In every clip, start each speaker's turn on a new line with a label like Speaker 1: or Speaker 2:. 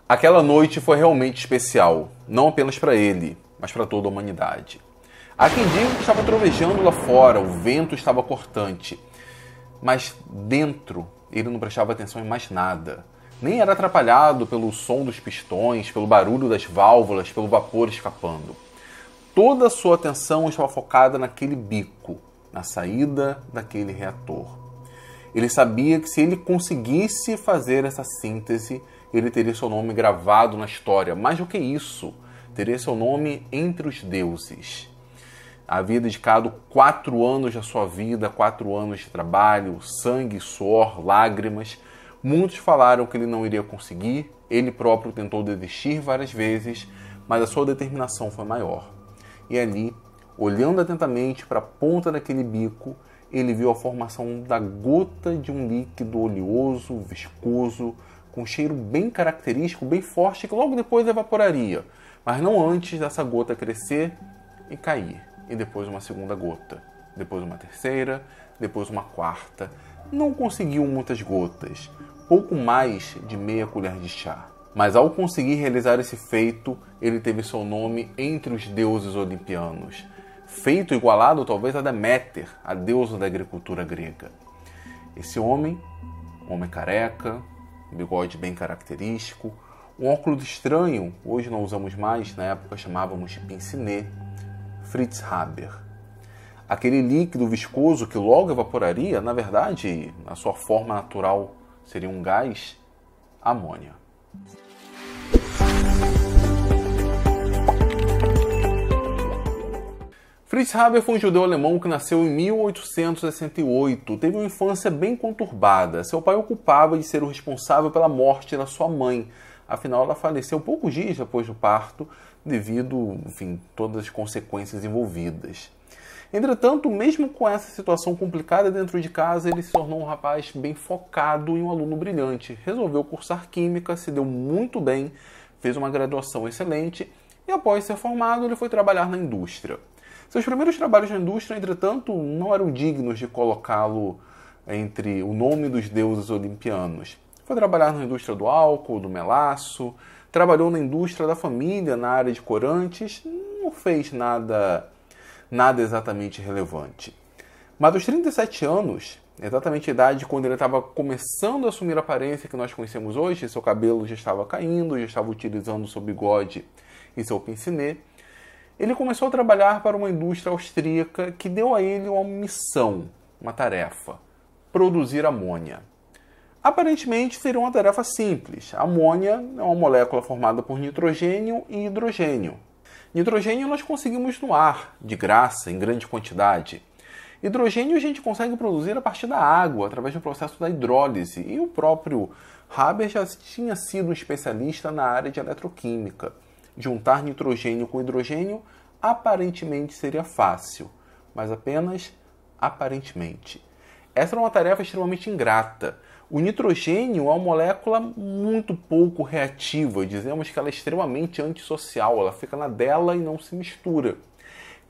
Speaker 1: Aquela noite foi realmente especial, não apenas para ele, mas para toda a humanidade. Há quem diga que estava trovejando lá fora, o vento estava cortante, mas dentro ele não prestava atenção em mais nada. Nem era atrapalhado pelo som dos pistões, pelo barulho das válvulas, pelo vapor escapando. Toda a sua atenção estava focada naquele bico, na saída daquele reator. Ele sabia que se ele conseguisse fazer essa síntese, ele teria seu nome gravado na história. Mais do que isso, teria seu nome entre os deuses. Havia dedicado 4 anos da sua vida, 4 anos de trabalho, sangue, suor, lágrimas. Muitos falaram que ele não iria conseguir. Ele próprio tentou desistir várias vezes, mas a sua determinação foi maior. E ali, olhando atentamente para a ponta daquele bico, ele viu a formação da gota de um líquido oleoso, viscoso, com um cheiro bem característico, bem forte, que logo depois evaporaria, mas não antes dessa gota crescer e cair. E depois uma segunda gota, depois uma terceira, depois uma quarta. Não conseguiu muitas gotas, pouco mais de meia colher de chá. Mas ao conseguir realizar esse feito, ele teve seu nome entre os deuses olimpianos. Feito igualado talvez a Deméter, a deusa da agricultura grega. Esse homem, um homem careca, um bigode bem característico, um óculos estranho, hoje não usamos mais, na época chamávamos de pince-nez, Fritz Haber. Aquele líquido viscoso que logo evaporaria, na verdade, na sua forma natural, seria um gás, amônia. Fritz Haber foi um judeu alemão que nasceu em 1868. Teve uma infância bem conturbada. Seu pai o culpava de ser o responsável pela morte da sua mãe. Afinal, ela faleceu poucos dias depois do parto, devido, todas as consequências envolvidas. Entretanto, mesmo com essa situação complicada dentro de casa, ele se tornou um rapaz bem focado e um aluno brilhante. Resolveu cursar química, se deu muito bem, fez uma graduação excelente e após ser formado, ele foi trabalhar na indústria. Seus primeiros trabalhos na indústria, entretanto, não eram dignos de colocá-lo entre o nome dos deuses olimpianos. Foi trabalhar na indústria do álcool, do melaço, trabalhou na indústria da família, na área de corantes, não fez nada exatamente relevante. Mas aos 37 anos, exatamente a idade quando ele estava começando a assumir a aparência que nós conhecemos hoje, seu cabelo já estava caindo, já estava utilizando seu bigode e seu pince-nez, ele começou a trabalhar para uma indústria austríaca que deu a ele uma missão, uma tarefa: produzir amônia. Aparentemente seria uma tarefa simples. A amônia é uma molécula formada por nitrogênio e hidrogênio. Nitrogênio nós conseguimos no ar, de graça, em grande quantidade. Hidrogênio a gente consegue produzir a partir da água, através do processo da hidrólise. E o próprio Haber já tinha sido um especialista na área de eletroquímica. Juntar nitrogênio com hidrogênio aparentemente seria fácil, mas apenas aparentemente. Essa era uma tarefa extremamente ingrata. O nitrogênio é uma molécula muito pouco reativa, dizemos que ela é extremamente antissocial, ela fica na dela e não se mistura.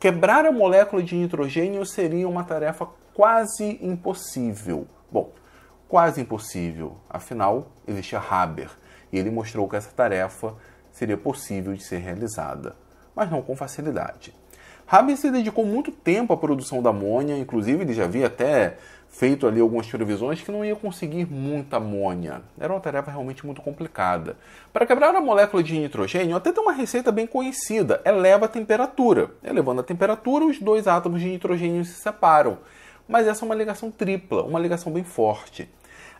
Speaker 1: Quebrar a molécula de nitrogênio seria uma tarefa quase impossível. Bom, quase impossível, afinal existia Haber, e ele mostrou que essa tarefa seria possível de ser realizada, mas não com facilidade. Haber se dedicou muito tempo à produção da amônia, inclusive ele já havia até feito ali algumas previsões que não ia conseguir muita amônia. Era uma tarefa realmente muito complicada. Para quebrar a molécula de nitrogênio, até tem uma receita bem conhecida: eleva a temperatura. Elevando a temperatura, os 2 átomos de nitrogênio se separam. Mas essa é uma ligação tripla, uma ligação bem forte.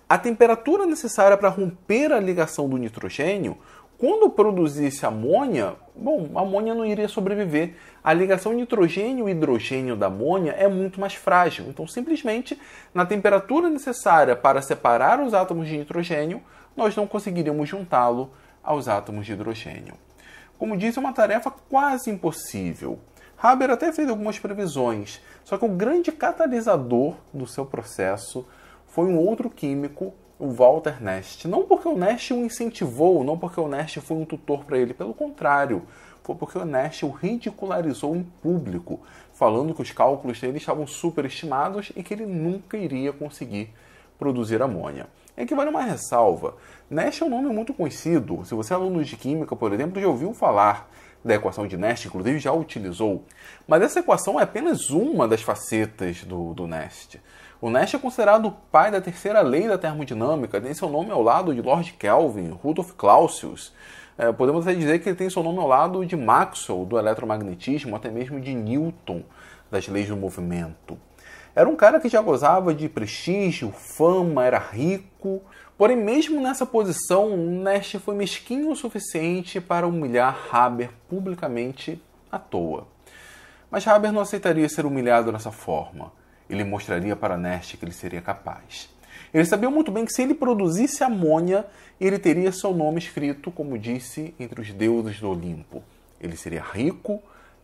Speaker 1: A temperatura necessária para romper a ligação do nitrogênio, quando produzisse amônia, a amônia não iria sobreviver. A ligação nitrogênio-hidrogênio da amônia é muito mais frágil. Então, simplesmente, na temperatura necessária para separar os átomos de nitrogênio, nós não conseguiríamos juntá-lo aos átomos de hidrogênio. Como disse, é uma tarefa quase impossível. Haber até fez algumas previsões, só que o grande catalisador do seu processo foi um outro químico, o Walter Nernst. Não porque o Nernst o incentivou, não porque o Nernst foi um tutor para ele, pelo contrário, foi porque o Nernst o ridicularizou em público, falando que os cálculos dele estavam superestimados e que ele nunca iria conseguir produzir amônia. É que vale uma ressalva. Nast é um nome muito conhecido. Se você é aluno de química, por exemplo, já ouviu falar da equação de Nast, inclusive já utilizou. Mas essa equação é apenas uma das facetas do Nast. O Nast é considerado o pai da terceira lei da termodinâmica, tem seu nome ao lado de Lord Kelvin, Rudolf Clausius. Podemos até dizer que ele tem seu nome ao lado de Maxwell, do eletromagnetismo, até mesmo de Newton, das leis do movimento. Era um cara que já gozava de prestígio, fama, era rico. Porém, mesmo nessa posição, Nast foi mesquinho o suficiente para humilhar Haber publicamente à toa. Mas Haber não aceitaria ser humilhado dessa forma. Ele mostraria para Nast que ele seria capaz. Ele sabia muito bem que se ele produzisse amônia, ele teria seu nome escrito, como disse, entre os deuses do Olimpo. Ele seria rico,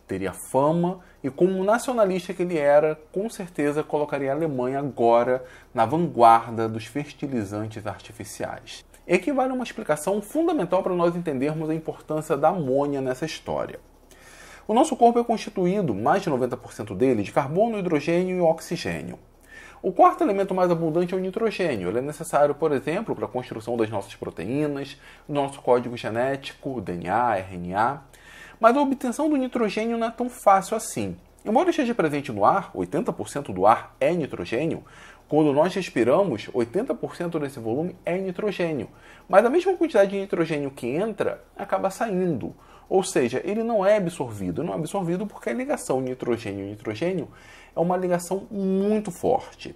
Speaker 1: teria fama e, como nacionalista que ele era, com certeza colocaria a Alemanha agora na vanguarda dos fertilizantes artificiais. Equivale a uma explicação fundamental para nós entendermos a importância da amônia nessa história. O nosso corpo é constituído, mais de 90% dele, de carbono, hidrogênio e oxigênio. O quarto elemento mais abundante é o nitrogênio. Ele é necessário, por exemplo, para a construção das nossas proteínas, do nosso código genético, DNA, RNA. Mas a obtenção do nitrogênio não é tão fácil assim. Embora esteja presente no ar, 80% do ar é nitrogênio, quando nós respiramos, 80% desse volume é nitrogênio. Mas a mesma quantidade de nitrogênio que entra acaba saindo. Ou seja, ele não é absorvido. Não é absorvido porque a ligação nitrogênio-nitrogênio é uma ligação muito forte.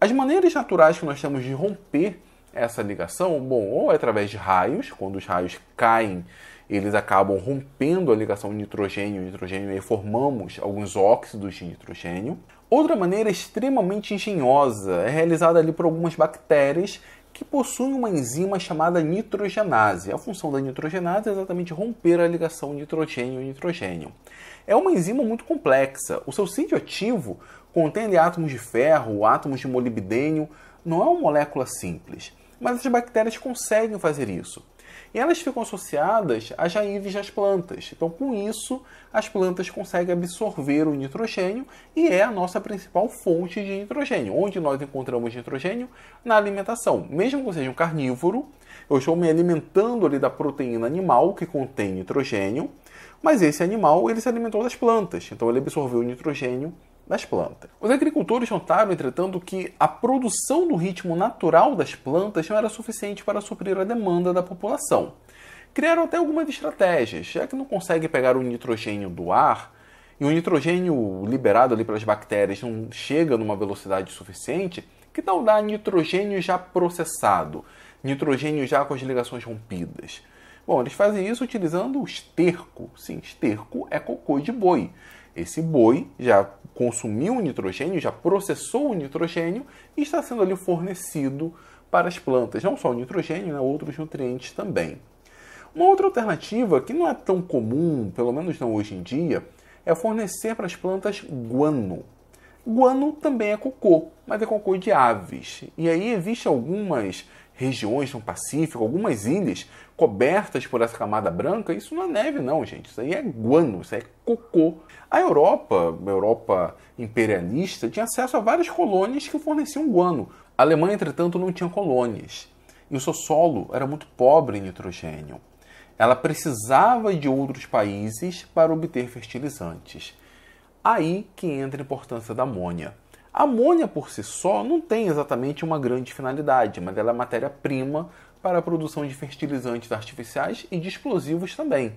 Speaker 1: As maneiras naturais que nós temos de romper essa ligação, ou é através de raios, quando os raios caem, eles acabam rompendo a ligação nitrogênio-nitrogênio e formamos alguns óxidos de nitrogênio. Outra maneira extremamente engenhosa é realizada ali por algumas bactérias que possuem uma enzima chamada nitrogenase. A função da nitrogenase é exatamente romper a ligação nitrogênio-nitrogênio. É uma enzima muito complexa. O seu sítio ativo contém átomos de ferro, átomos de molibdênio. Não é uma molécula simples, mas as bactérias conseguem fazer isso. E elas ficam associadas às raízes das plantas. Então, com isso, as plantas conseguem absorver o nitrogênio e é a nossa principal fonte de nitrogênio. Onde nós encontramos nitrogênio? Na alimentação. Mesmo que eu seja um carnívoro, eu estou me alimentando ali da proteína animal que contém nitrogênio, mas esse animal ele se alimentou das plantas, então ele absorveu o nitrogênio das plantas. Os agricultores notaram, entretanto, que a produção do ritmo natural das plantas não era suficiente para suprir a demanda da população. Criaram até algumas estratégias, já que não consegue pegar o nitrogênio do ar, e o nitrogênio liberado ali pelas bactérias não chega numa velocidade suficiente, que tal dar nitrogênio já processado, nitrogênio já com as ligações rompidas? Bom, eles fazem isso utilizando o esterco. Sim, esterco é cocô de boi. Esse boi já consumiu o nitrogênio, já processou o nitrogênio e está sendo ali fornecido para as plantas. Não só o nitrogênio, né, outros nutrientes também. Uma outra alternativa, que não é tão comum, pelo menos não hoje em dia, é fornecer para as plantas guano. Guano também é cocô, mas é cocô de aves. E aí existem algumas regiões no Pacífico, algumas ilhas cobertas por essa camada branca. Isso não é neve não, gente. Isso aí é guano, isso aí é cocô. A Europa imperialista, tinha acesso a várias colônias que forneciam guano. A Alemanha, entretanto, não tinha colônias. E o seu solo era muito pobre em nitrogênio. Ela precisava de outros países para obter fertilizantes. Aí que entra a importância da amônia. A amônia por si só não tem exatamente uma grande finalidade, mas ela é matéria-prima para a produção de fertilizantes artificiais e de explosivos também.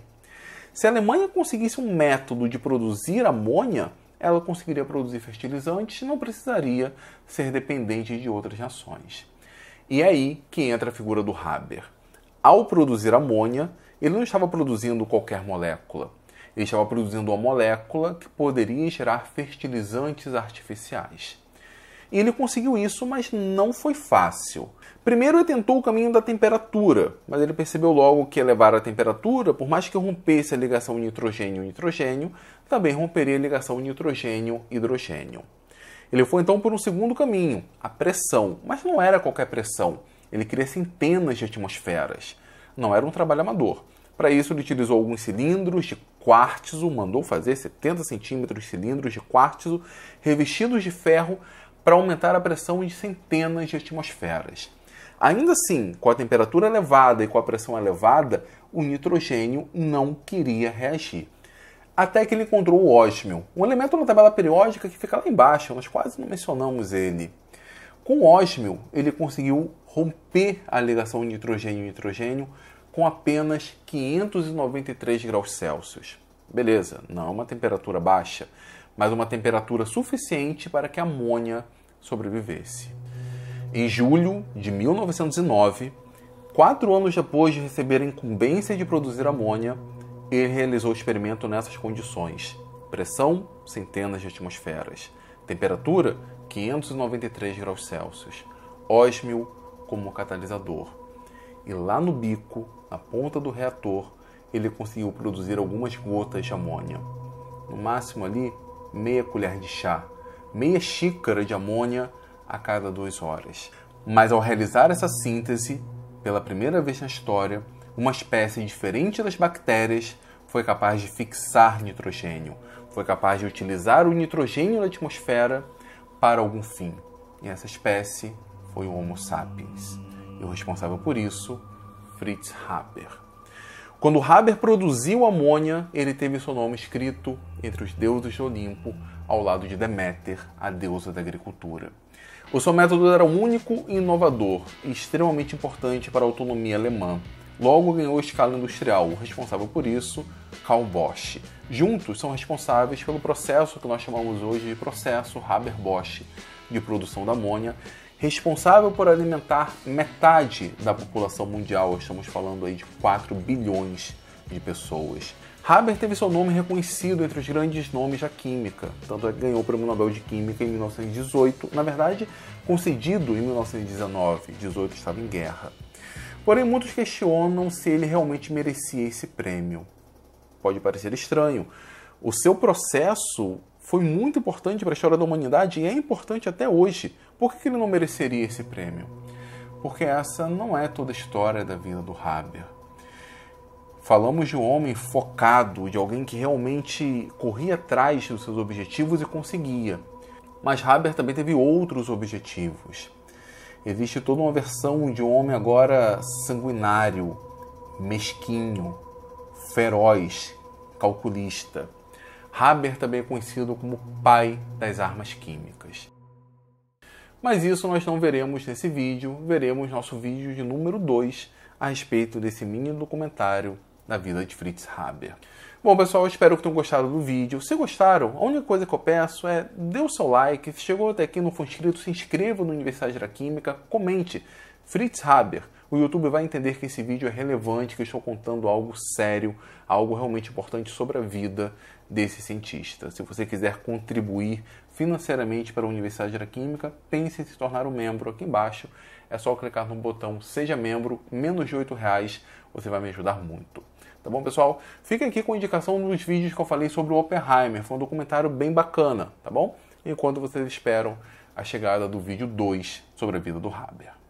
Speaker 1: Se a Alemanha conseguisse um método de produzir amônia, ela conseguiria produzir fertilizantes e não precisaria ser dependente de outras nações. E é aí que entra a figura do Haber. Ao produzir amônia, ele não estava produzindo qualquer molécula. Ele estava produzindo uma molécula que poderia gerar fertilizantes artificiais. E ele conseguiu isso, mas não foi fácil. Primeiro ele tentou o caminho da temperatura, mas ele percebeu logo que elevar a temperatura, por mais que rompesse a ligação nitrogênio-nitrogênio, também romperia a ligação nitrogênio-hidrogênio. Ele foi então por um segundo caminho, a pressão, mas não era qualquer pressão. Ele queria centenas de atmosferas. Não era um trabalho amador. Para isso ele utilizou alguns cilindros de quartzo, mandou fazer 70 centímetros de cilindros de quartzo revestidos de ferro para aumentar a pressão em centenas de atmosferas. Ainda assim, com a temperatura elevada e com a pressão elevada, o nitrogênio não queria reagir. Até que ele encontrou o ósmio, um elemento na tabela periódica que fica lá embaixo, nós quase não mencionamos ele. Com o ósmio, ele conseguiu romper a ligação nitrogênio-nitrogênio com apenas 593 graus Celsius. Beleza, não é uma temperatura baixa, mas uma temperatura suficiente para que a amônia sobrevivesse. Em julho de 1909, 4 anos depois de receber a incumbência de produzir amônia, ele realizou o experimento nessas condições. Pressão, centenas de atmosferas. Temperatura, 593 graus Celsius. Ósmio como catalisador. E lá no bico, na ponta do reator, ele conseguiu produzir algumas gotas de amônia. No máximo ali, meia colher de chá, meia xícara de amônia a cada 2 horas. Mas ao realizar essa síntese, pela primeira vez na história, uma espécie diferente das bactérias foi capaz de fixar nitrogênio, foi capaz de utilizar o nitrogênio da atmosfera para algum fim. E essa espécie foi o Homo sapiens. E o responsável por isso, Fritz Haber. Quando Haber produziu amônia, ele teve seu nome escrito entre os deuses do Olimpo, ao lado de Deméter, a deusa da agricultura. O seu método era único e inovador, e extremamente importante para a autonomia alemã. Logo ganhou escala industrial, o responsável por isso, Carl Bosch. Juntos são responsáveis pelo processo que nós chamamos hoje de processo Haber-Bosch de produção da amônia, responsável por alimentar metade da população mundial. Estamos falando aí de 4 bilhões de pessoas. Haber teve seu nome reconhecido entre os grandes nomes da química, tanto é que ganhou o Prêmio Nobel de Química em 1918, na verdade concedido em 1919, 18 estava em guerra. Porém, muitos questionam se ele realmente merecia esse prêmio. Pode parecer estranho. O seu processo foi muito importante para a história da humanidade e é importante até hoje. Por que ele não mereceria esse prêmio? Porque essa não é toda a história da vida do Haber. Falamos de um homem focado, de alguém que realmente corria atrás dos seus objetivos e conseguia. Mas Haber também teve outros objetivos. Existe toda uma versão de um homem agora sanguinário, mesquinho, feroz, calculista. Haber também é conhecido como pai das armas químicas. Mas isso nós não veremos nesse vídeo, veremos nosso vídeo de número 2 a respeito desse mini documentário da vida de Fritz Haber. Bom, pessoal, eu espero que tenham gostado do vídeo. Se gostaram, a única coisa que eu peço é dê o seu like. Se chegou até aqui e não for inscrito, se inscreva no Universidade da Química, comente Fritz Haber. O YouTube vai entender que esse vídeo é relevante, que eu estou contando algo sério, algo realmente importante sobre a vida desse cientista. Se você quiser contribuir financeiramente para a Universidade da Química, pense em se tornar um membro aqui embaixo. É só clicar no botão Seja Membro, menos de R$8, você vai me ajudar muito. Tá bom, pessoal? Fica aqui com a indicação dos vídeos que eu falei sobre o Oppenheimer. Foi um documentário bem bacana, tá bom? Enquanto vocês esperam a chegada do vídeo 2 sobre a vida do Haber.